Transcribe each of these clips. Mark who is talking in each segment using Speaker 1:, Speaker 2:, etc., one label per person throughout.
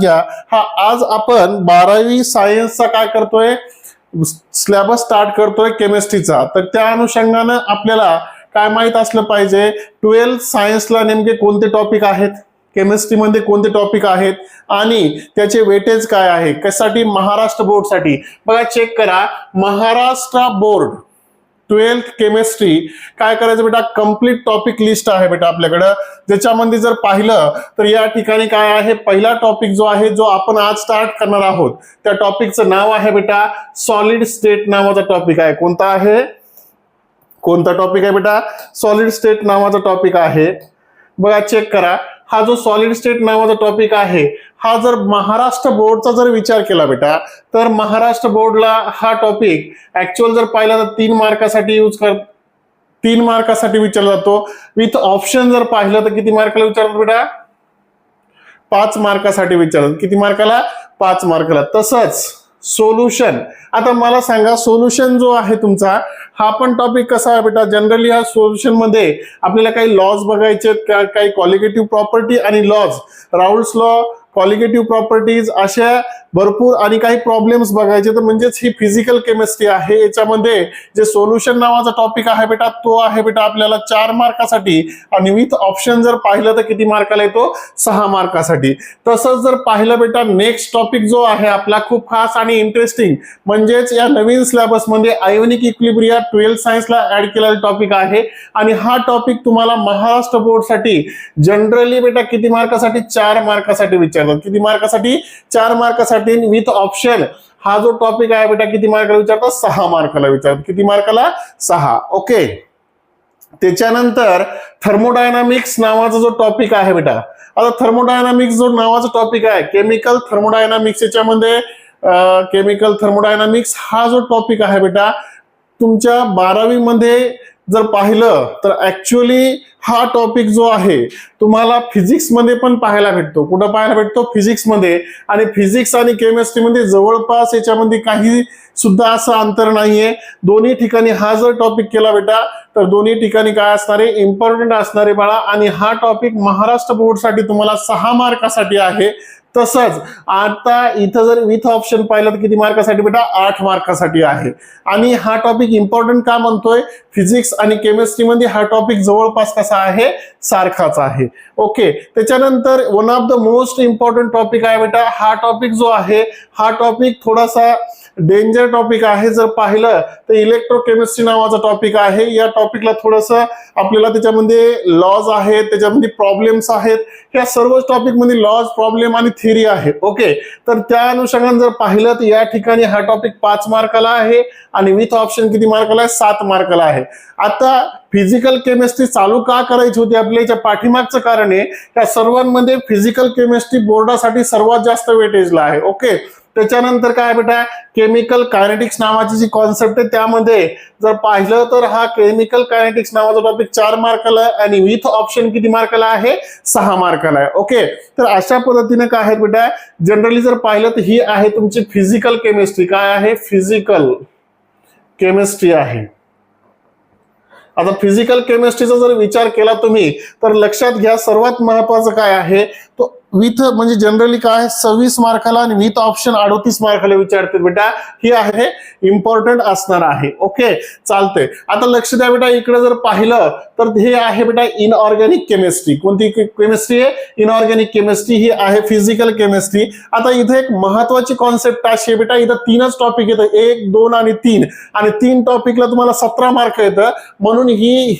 Speaker 1: घ्या, हा आज आपण 12वी सायन्सचा काय करतोय, सिलेबस स्टार्ट करतोय केमिस्ट्रीचा. तर त्या अनुषंगानं आपल्याला काय माहित असलं पाहिजे, 12th सायन्सला नेमके कोणते टॉपिक आहेत, केमिस्ट्रीमध्ये कोणते टॉपिक आहेत आणि त्याचे वेटेज काय आहे, कशासाठी, महाराष्ट्र बोर्डसाठी. बघा चेक करा, महाराष्ट्र बोर्ड 12th केमिस्ट्री काय करायचं बेटा, कंप्लीट टॉपिक लिस्ट आहे बेटा आपल्याकडं. ज्याच्यामध्ये जर पाहिलं तर या ठिकाणी काय आहे, पहिला टॉपिक जो आहे, जो आपण आज स्टार्ट करणार आहोत, त्या टॉपिकचं नाव आहे बेटा सॉलिड स्टेट नावाचा टॉपिक आहे. कोणता आहे, कोणता टॉपिक आहे बेटा, सॉलिड स्टेट नावाचा टॉपिक आहे. बघा चेक करा, हा जो सॉलिड स्टेट नावाचा टॉपिक आहे, हा जर महाराष्ट्र बोर्डचा जर विचार केला बेटा, तर महाराष्ट्र बोर्डला हा टॉपिक ऍक्च्युअल जर पाहिला तर 3 मार्कासाठी 3 मार्कासाठी विचारला जातो. विथ ऑप्शन जर पाहिलं तर किती मार्काला विचारतात बेटा, 5 मार्कासाठी विचारतात. किती मार्काला, 5 मार्काला. तसंच सोल्युशन, आता मला सांगा सोल्युशन जो आहे तुमचा, हा पण टॉपिक कसा आहे बेटा, जनरली हा सोल्युशन मध्ये आपल्याला काही लॉज बघायचे, काही क्वालिटेटिव्ह प्रॉपर्टी आणि लॉज, राऊल्स लॉ, क्वालिटेटिव्ह प्रॉपर्टीज अशा भरपूर आणि काही प्रॉब्लेम्स बघायचे. तर म्हणजेच ही फिजिकल केमिस्ट्री आहे. याच्यामध्ये जे सोल्युशन नावाचा टॉपिक आहे बेटा, तो आहे बेटा आपल्याला 4 मार्कासाठी आणि विथ ऑप्शन जर पाहिलं तर किती मार्काला येतो, 6 मार्कासाठी. तसंच जर पाहिलं बेटा, नेक्स्ट टॉपिक जो आहे आपला खूप खास आणि इंटरेस्टिंग, म्हणजेच या नवीन सिलेबस मध्ये आयोनिक इक्विलिब्रिया 12th सायन्सला ऍड केलेला टॉपिक आहे आणि हा टॉपिक तुम्हाला महाराष्ट्र बोर्डसाठी जनरली बेटा किती मार्कासाठी, 4 मार्कासाठी विचारतात. किती मार्कासाठी, 4 मार्कासाठी विथ ऑप्शन. हा जो टॉपिक आहे बेटा किती मार्काला विचारतात, 6 मार्काला विचारतात. किती मार्काला, 6. ओके. त्याच्यानंतर थर्मोडायनामिक्स नावाचा जो टॉपिक आहे बेटा, आता थर्मोडायनामिक्स जो नावाचा टॉपिक आहे, केमिकल थर्मोडायनामिक्स, याच्यामध्ये केमिकल थर्मोडायनामिक्स हा जो टॉपिक आहे बेटा, तुमच्या 12वी मध्ये जर पाहिलं तर ऍक्च्युअली हा टॉपिक जो आहे तुम्हाला फिजिक्स मध्ये पण पाहायला भेटतो. कुठं पाहायला भेटतो, फिजिक्स मध्ये. आणि फिजिक्स आणि केमिस्ट्री मध्ये जवळपास याच्यामध्ये काही सुद्धा असं अंतर नाहीये. दोन्ही ठिकाणी हा जर टॉपिक केला बेटा, तर दोन्ही ठिकाणी काय असणारे, इम्पॉर्टंट असणारे बाळा. आणि हा टॉपिक महाराष्ट्र बोर्डसाठी तुम्हाला 6 मार्कासाठी आहे. तसंच आता इथं जर विथ ऑप्शन पाहिलं तर किती मार्कासाठी बेटा, 8 मार्कासाठी आहे. आणि हा टॉपिक इम्पॉर्टंट का म्हणतोय, फिजिक्स आणि केमिस्ट्री मध्ये हा टॉपिक जवळपास कसा आहे, सारखाच आहे. ओके. त्याच्यानंतर one of the most important topic आहे बेटा, हा टॉपिक जो आहे, हा टॉपिक थोडासा डेंजर टॉपिक आहे. जर पाहिलं तर इलेक्ट्रोकेमिस्ट्री नावाचा टॉपिक आहे. या टॉपिकला थोडस आपल्याला त्याच्यामध्ये लॉज आहेत, त्याच्यामध्ये प्रॉब्लेम्स आहेत. या सर्व टॉपिक मध्ये लॉज, प्रॉब्लेम आणि थिअरी आहे. ओके. तर त्या अनुषंगाने जर पाहिलं तर या ठिकाणी हा टॉपिक 5 मार्काला आहे आणि विथ ऑप्शन किती मार्काला आहे, 7 मार्काला आहे. आता फिजिकल केमिस्ट्री चालू का करायची होती आपल्या, याच्या पाठीमागचं कारण आहे, त्या सर्वांमध्ये फिजिकल केमिस्ट्री बोर्डासाठी सर्वात जास्त वेटेजला आहे. ओके. त्याच्यानंतर काय बेटा, केमिकल कायनेटिक्स नावाची जी कॉन्सेप्ट आहे, त्यामध्ये जर पाहिलं तर हा केमिकल कायनेटिक्स नावाचा टॉपिक 4 मार्काला आहे आणि विथ ऑप्शन किती मार्काला आहे, 6 मार्काला आहे. ओके. तर अशा पद्धतीने काय आहे बेटा, जनरली जर पाहिलं तर ही आहे तुमची फिजिकल केमिस्ट्री. काय आहे, फिजिकल केमिस्ट्री आहे. आता फिजिकल केमिस्ट्रीचा जर विचार केला तुम्ही तर लक्षात घ्या, सर्वात महत्वाचं काय आहे, तो विथ म्हणजे जनरली काय 26 मार्काला आणि विथ ऑप्शन 38 मार्काला विचारते बेटा. ही आहे इम्पॉर्टंट असणार आहे. ओके. चालतंय. आता लक्ष द्या बेटा, इकडे जर पाहिलं तर हे आहे बेटा इनऑर्गॅनिक केमिस्ट्री. कोणती केमिस्ट्री आहे, इनऑर्गॅनिक केमिस्ट्री. ही आहे फिजिकल केमिस्ट्री. आता इथे एक महत्वाची कॉन्सेप्ट अशी आहे बेटा, इथं 3च टॉपिक येतं, 1, 2 आणि 3. आणि 3 टॉपिकला तुम्हाला 17 मार्क येतं. म्हणून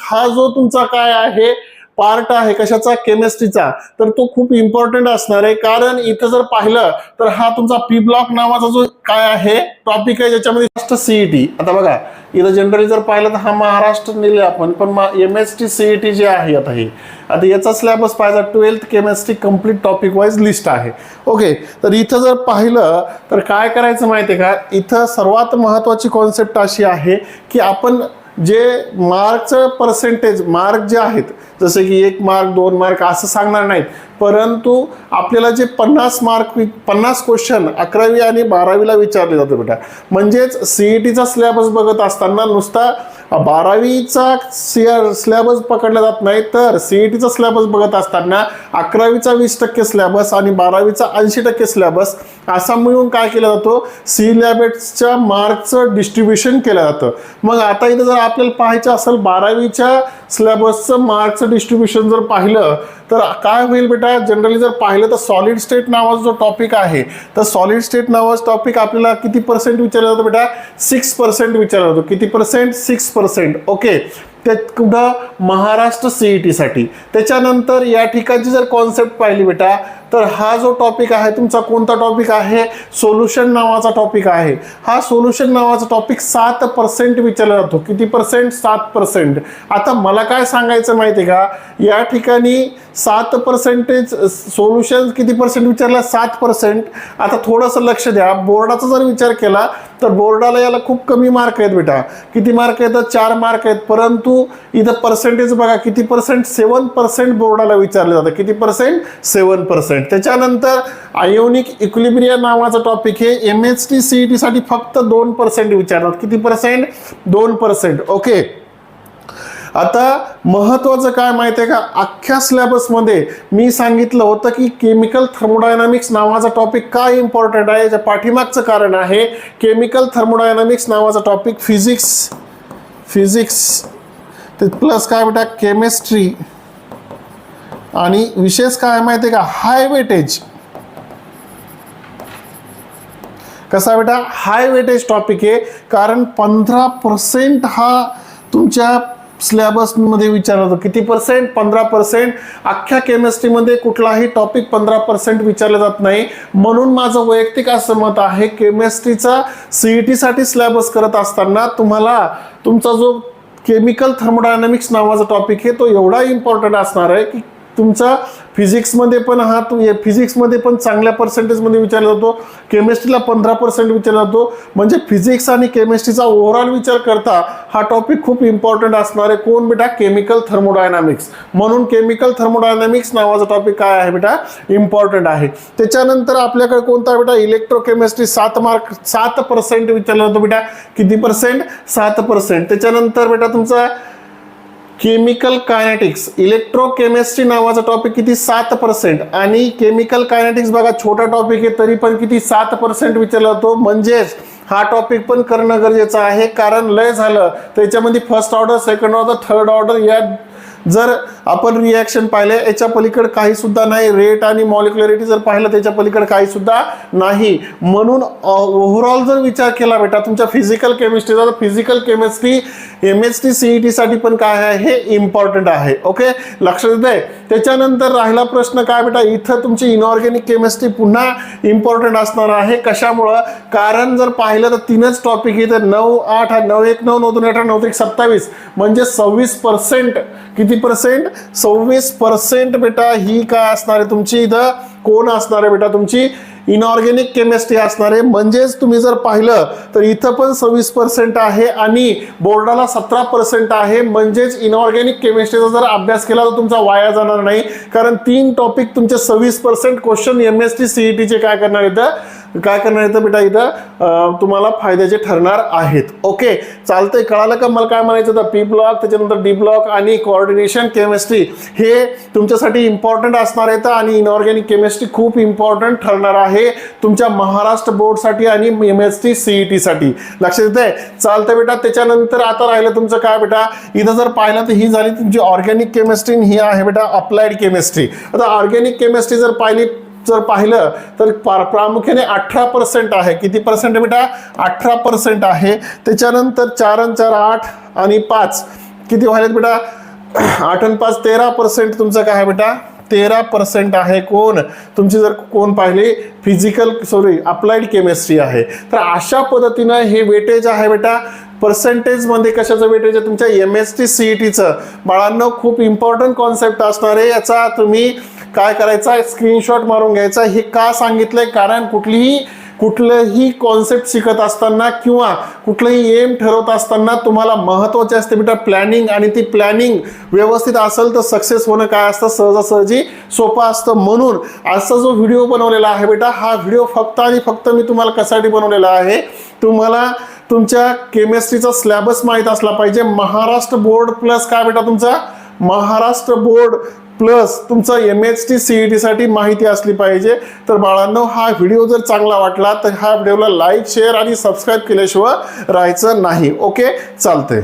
Speaker 1: हा जो तुमचा काय आहे पार्ट आहे कशाचा, केमिस्ट्रीचा, तर तो खूप इम्पॉर्टंट असणार आहे. कारण इथं जर पाहिलं तर हा तुमचा पी ब्लॉक नावाचा जो काय आहे टॉपिक आहे, ज्याच्यामध्ये सीईटी. आता बघा इथं जनरली जर पाहिलं तर हा महाराष्ट्र नेले आपण, पण MST CET जे आहे आता याचा सिलेबस पाहिजे 12th chemistry complete topic wise list आहे. ओके. तर इथं जर पाहिलं तर काय करायचं माहितीये का, इथं सर्वात महत्वाची कॉन्सेप्ट अशी आहे की आपण जे मार्कचं पर्सेंटेज, मार्क जे आहेत जसे की 1 मार्क 2 मार्क असं सांगणार नाहीत, परंतु आपल्याला जे 50 मार्क 50 क्वेश्चन 11वी आणि 12वीला विचारले जाते बेटा. म्हणजेच सीईटीचा सिलेबस बघत असताना नुसता 12वीचा सिलेबस पकडला जात नाही, तर सीईटीचा सिलेबस बघत असताना 11वीचा 20% सिलेबस आणि 12वीचा 80% सिलेबस असा मिळून काय केलं जातो, सिलेबसच्या मार्कचं डिस्ट्रीब्युशन केलं जातं. मग आता इथं जर आपल्याला पाहायचं असेल 12वीच्या सिलेबसचं मार्कचं डिस्ट्रीब्युशन जर पाहिलं तर काय होईल बेटा, जनरली जर पाहिलं तर सॉलिड स्टेट नावाचा जो टॉपिक आहे, तर सॉलिड स्टेट नावाचा टॉपिक आपल्याला किती पर्सेंट विचारला जातो बेटा, 6% विचारला जातो. किती पर्सेंट, 6%. ओके, ते कुठं, महाराष्ट्र सीईटी साठी. त्याच्यानंतर या ठिकाणची जर कॉन्सेप्ट पाहिली बेटा, तर हा जो टॉपिक आहे तुमचा कोणता टॉपिक आहे, सोल्युशन नावाचा टॉपिक आहे. हा सोल्युशन नावाचा टॉपिक 7% विचारला जातो. किती पर्सेंट, 7%. आता मला काय सांगायचं माहिती आहे का, या ठिकाणी 7% सोल्युशन किती पर्सेंट विचारला, 7%. आता थोडंसं लक्ष द्या, बोर्डाचा जर विचार केला तर बोर्डाला याला खूप कमी मार्क आहेत बेटा. किती मार्क आहेत, 4 मार्क आहेत. परंतु इथं पर्सेंटेज बघा किती पर्सेंट, 7% बोर्डाला विचारलं जातं. किती पर्सेंट, 7%. त्याच्यानंतर आयोनिक इक्विलिब्रियम नावाचा टॉपिक हे MHT CET साठी फक्त 2% विचारतात. किती पर्सेंट, 2%. ओके, आता महत्त्वाचं काय माहिती आहे का, अख्ख्या सिलेबसमध्ये मी सांगितलं होतं की केमिकल थर्मोडायनामिक्स नावाचा टॉपिक काय इम्पॉर्टंट आहे. याच्या पाठीमागचं कारण आहे, केमिकल थर्मोडायनामिक्स नावाचा टॉपिक फिजिक्स ते प्लस काय बेटा, केमिस्ट्री, आणि विशेष काय माहिती आहे का, हाय वेटेज. कसा बेटा, हाय वेटेज टॉपिक आहे, कारण 15% हा तुमच्या सिलेबसमध्ये विचारला जातो. किती पर्सेंट, 15%. अख्ख्या केमिस्ट्रीमध्ये कुठलाही टॉपिक 15% विचारला जात नाही. म्हणून माझं वैयक्तिक असं मत आहे, केमिस्ट्रीचा सीईटी साठी सिलेबस करत असताना तुम्हाला तुमचा जो केमिकल थर्मोडायनामिक्स नावाचा टॉपिक आहे तो एवढा इम्पॉर्टंट असणार आहे की तुमचा फिजिक्समध्ये पण फिजिक्समध्ये पण चांगल्या पर्सेंटेजमध्ये विचारला जातो. केमिस्ट्रीला 15% विचारला जातो. म्हणजे फिजिक्स आणि केमिस्ट्रीचा ओव्हरऑल विचार करता हा टॉपिक खूप इम्पॉर्टंट असणार आहे. कोण बेटा, केमिकल थर्मोडायनामिक्स. म्हणून केमिकल थर्मोडायनामिक्स नावाचा टॉपिक काय आहे बेटा, इम्पॉर्टंट आहे. त्याच्यानंतर आपल्याकडे कोणता बेटा, इलेक्ट्रोकेमिस्ट्री 7% विचारला जातो बेटा. किती पर्सेंट, 7%. त्याच्यानंतर बेटा तुमचा केमिकल कायनेटिक्स, इलेक्ट्रोकेमिस्ट्री नावाचा टॉपिक किती, 7%. आणि केमिकल कायनेटिक्स बघा छोटा टॉपिक आहे तरी पण किती, 7% विचारला जातो. म्हणजेच हा टॉपिक पण करणं गरजेचं आहे, कारण लय झालं त्याच्यामध्ये first order, second order, third order या जर आपण रिॲक्शन पाहिले याच्या पलीकडे काही सुद्धा नाही. रेट आणि मॉलिक्युलरिटी जर पाहिलं त्याच्या पलीकडे काही सुद्धा नाही. म्हणून ओव्हरऑल जर विचार केला बेटा तुमच्या फिजिकल केमिस्ट्रीचा, तर फिजिकल केमिस्ट्री MHT CET साठी पण काय आहे, हे इम्पॉर्टंट आहे. ओके, लक्षात येतंय. त्याच्यानंतर राहिला प्रश्न काय बेटा, इथं तुमची इनऑर्गॅनिक केमिस्ट्री पुन्हा इम्पॉर्टंट असणार आहे. कशामुळं, कारण जर पाहिलं तर 3च टॉपिक इथं 9, 8, 9, 1, 9, 9, 2, 18, 9, 27 म्हणजे 26%. किती पर्सेंट, 26% बेटा ही काय असणार आहे तुमची, इथं कोण असणार आहे बेटा, तुमची इनऑर्गॅनिक केमिस्ट्री असणार आहे. म्हणजेच तुम्ही जर पाहिलं तर इथं पण 26% आहे आणि बोर्डाला 17% आहे. म्हणजेच इनऑर्गॅनिक केमिस्ट्रीचा जर अभ्यास केला तर तुमचा वाया जाणार नाही, कारण 3 टॉपिक तुमचे 26% क्वेश्चन MHT CET चे काय करणार येतं बेटा, इथं तुम्हाला फायद्याचे ठरणार आहेत. ओके, चालतंय, कळालं का मला काय म्हणायचं होतं. P ब्लॉक, त्याच्यानंतर D ब्लॉक आणि कोऑर्डिनेशन केमिस्ट्री हे तुमच्यासाठी इम्पॉर्टंट असणार आहेत आणि इनऑर्गॅनिक केमिस्ट्री खूप इम्पॉर्टंट ठरणार आहे तुमच्या महाराष्ट्र बोर्डसाठी आणि MHT CET साठी. लक्षात येतंय, चालतंय बेटा. त्याच्यानंतर आता राहिलं तुमचं काय बेटा, इथं जर पाहिलं तर ही झाली तुमची ऑर्गॅनिक केमिस्ट्री, ही आहे बेटा अप्लाइड केमिस्ट्री. आता ऑर्गॅनिक केमिस्ट्री जर पाहिलं तर प्रामुख्याने 18% आहे. किती पर्सेंट बेटा, 18% आहे. त्याच्यानंतर 4 आणि 4 8 आणि 5 किती व्हायलेत बेटा, 8 आणि 5 13% तुमचं काय आहे बेटा, 13% आहे. कोण तुमची जर कोण पाहिली, अप्लाइड केमिस्ट्री आहे. तर अशा पद्धतीनं हे वेटेज आहे बेटा. पर्सेंटेज मध्ये कशाचं वेटेज आहे, तुमच्या MHT CETचं. बाळांनो खूप इम्पॉर्टंट कॉन्सेप्ट असणार आहे. याचा तुम्ही काय करायचा, स्क्रीनशॉट मारून घ्यायचा. हे का सांगितलंय, कारण कुठलीही कुठलंही कॉन्सेप्ट शिकत असताना किंवा कुठलंही एम ठरवत असताना तुम्हाला महत्त्वाचे असते बेटा प्लॅनिंग, आणि ती प्लॅनिंग व्यवस्थित असेल तर सक्सेस होणं काय असतं सहजासहजी सोपं असतं. म्हणून असा जो व्हिडिओ बनवलेला आहे बेटा, हा व्हिडिओ फक्त आणि फक्त मी तुम्हाला कशासाठी बनवलेला आहे, तुम्हाला तुमच्या केमिस्ट्रीचा सिलेबस माहीत असला पाहिजे. महाराष्ट्र बोर्ड प्लस काय बेटा तुमचा महाराष्ट्र बोर्ड प्लस तुमचा MHT CET साठी माहिती असली पाहिजे. तर बाळांनो, हा व्हिडिओ जर चांगला वाटला तर ह्या व्हिडिओला लाईक, शेअर आणि सबस्क्राईब केल्याशिवाय राहायचं नाही. ओके, चालतंय.